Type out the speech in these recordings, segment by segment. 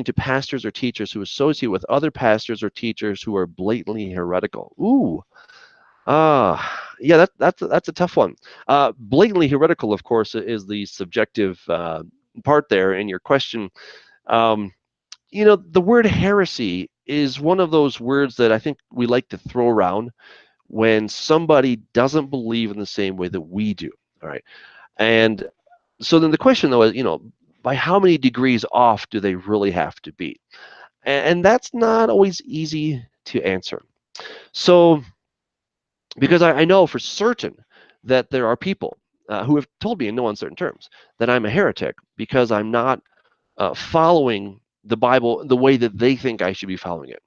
to pastors or teachers who associate with other pastors or teachers who are blatantly heretical. Ooh, yeah, that's a tough one. Blatantly heretical, of course, is the subjective part there in your question. Um, the word heresy is one of those words that I think we like to throw around when somebody doesn't believe in the same way that we do. All right. And so then the question, though, is, by how many degrees off do they really have to be? And that's not always easy to answer. So, because I know for certain that there are people who have told me in no uncertain terms that I'm a heretic because I'm not following the Bible the way that they think I should be following it.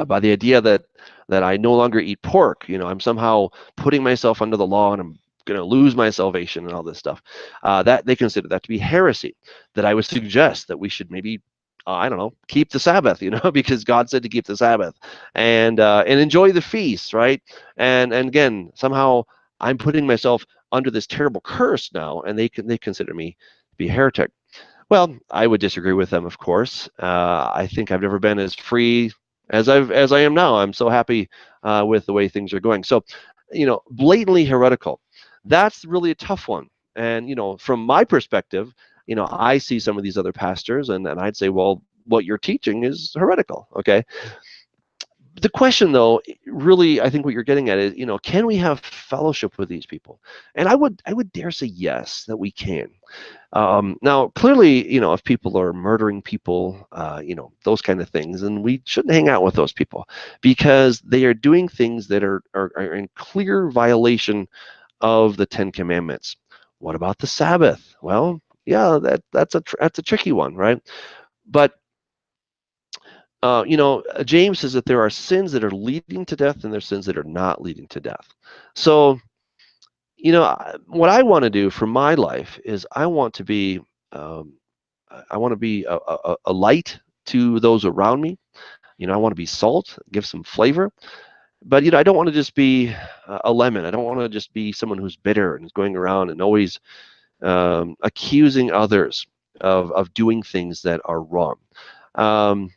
By the idea that I no longer eat pork, I'm somehow putting myself under the law and I'm going to lose my salvation and all this stuff. That they consider that to be heresy. That I would suggest that we should maybe, I don't know, keep the Sabbath, because God said to keep the Sabbath, and enjoy the feast, right? And again, somehow I'm putting myself under this terrible curse now, and they consider me to be a heretic. Well, I would disagree with them, of course. I think I've never been as free as I am now. I'm so happy with the way things are going. So, blatantly heretical. That's really a tough one. And from my perspective, I see some of these other pastors, and I'd say, well, what you're teaching is heretical. Okay. The question, though, really, I think what you're getting at is, can we have fellowship with these people? And I would dare say yes, that we can. Now, clearly, if people are murdering people, those kind of things, and we shouldn't hang out with those people because they are doing things that are in clear violation of the Ten Commandments. What about the Sabbath? Well, yeah, that's a tricky one, right? But James says that there are sins that are leading to death and there's sins that are not leading to death. So, what I want to do for my life is um, I want to be a light to those around me. I want to be salt, give some flavor. But I don't want to just be a lemon. I don't want to just be someone who's bitter and is going around and always accusing others of doing things that are wrong. Um,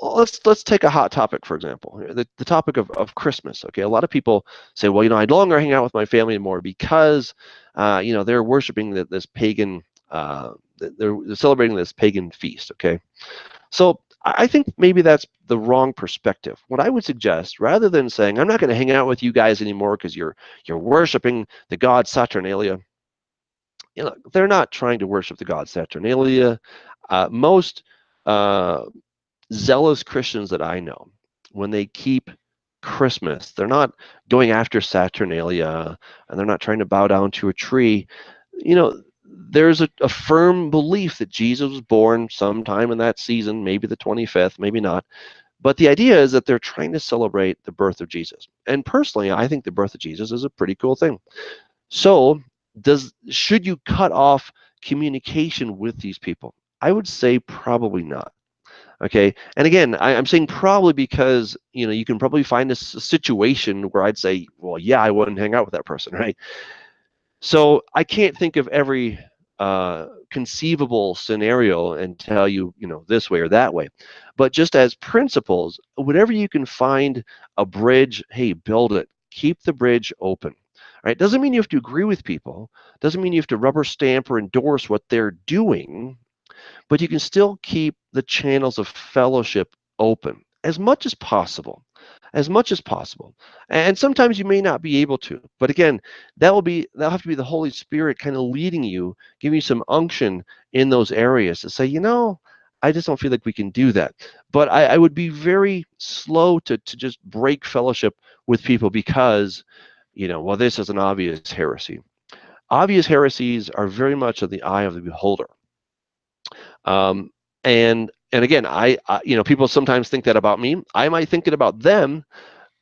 let's take a hot topic, for example, the topic of Christmas. Okay, a lot of people say, well, I no longer hang out with my family anymore because they're worshiping this pagan they're celebrating this pagan feast. Okay, so I think maybe that's the wrong perspective. What I would suggest, rather than saying I'm not going to hang out with you guys anymore because you're worshiping the god Saturnalia, they're not trying to worship the god Saturnalia. Most zealous Christians that I know, when they keep Christmas, they're not going after Saturnalia and they're not trying to bow down to a tree. There's a firm belief that Jesus was born sometime in that season, maybe the 25th, maybe not. But the idea is that they're trying to celebrate the birth of Jesus. And personally, I think the birth of Jesus is a pretty cool thing. So, should you cut off communication with these people? I would say probably not. Okay, and again, I'm saying probably because you can probably find a situation where I'd say, well, yeah, I wouldn't hang out with that person, right? So I can't think of every conceivable scenario and tell you, this way or that way. But just as principles, whenever you can find a bridge, hey, build it. Keep the bridge open. Right? Doesn't mean you have to agree with people. Doesn't mean you have to rubber stamp or endorse what they're doing. But you can still keep the channels of fellowship open as much as possible. As much as possible. And sometimes you may not be able to. But again, that'll have to be the Holy Spirit kind of leading you, giving you some unction in those areas to say, I just don't feel like we can do that. But I would be very slow to just break fellowship with people because, well, this is an obvious heresy. Obvious heresies are very much in the eye of the beholder. Um, and again, people sometimes think that about me. I might think it about them,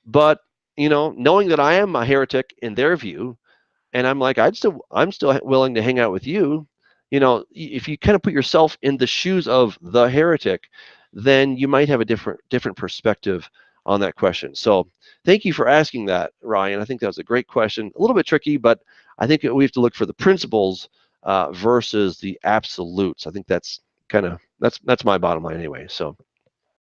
but knowing that I am a heretic in their view, and I'm like, I'm still willing to hang out with you. If you kind of put yourself in the shoes of the heretic, then you might have a different perspective on that question. So thank you for asking that, Ryan. I think that was a great question. A little bit tricky, but I think we have to look for the principles versus the absolutes. I think that's kind of that's my bottom line anyway. So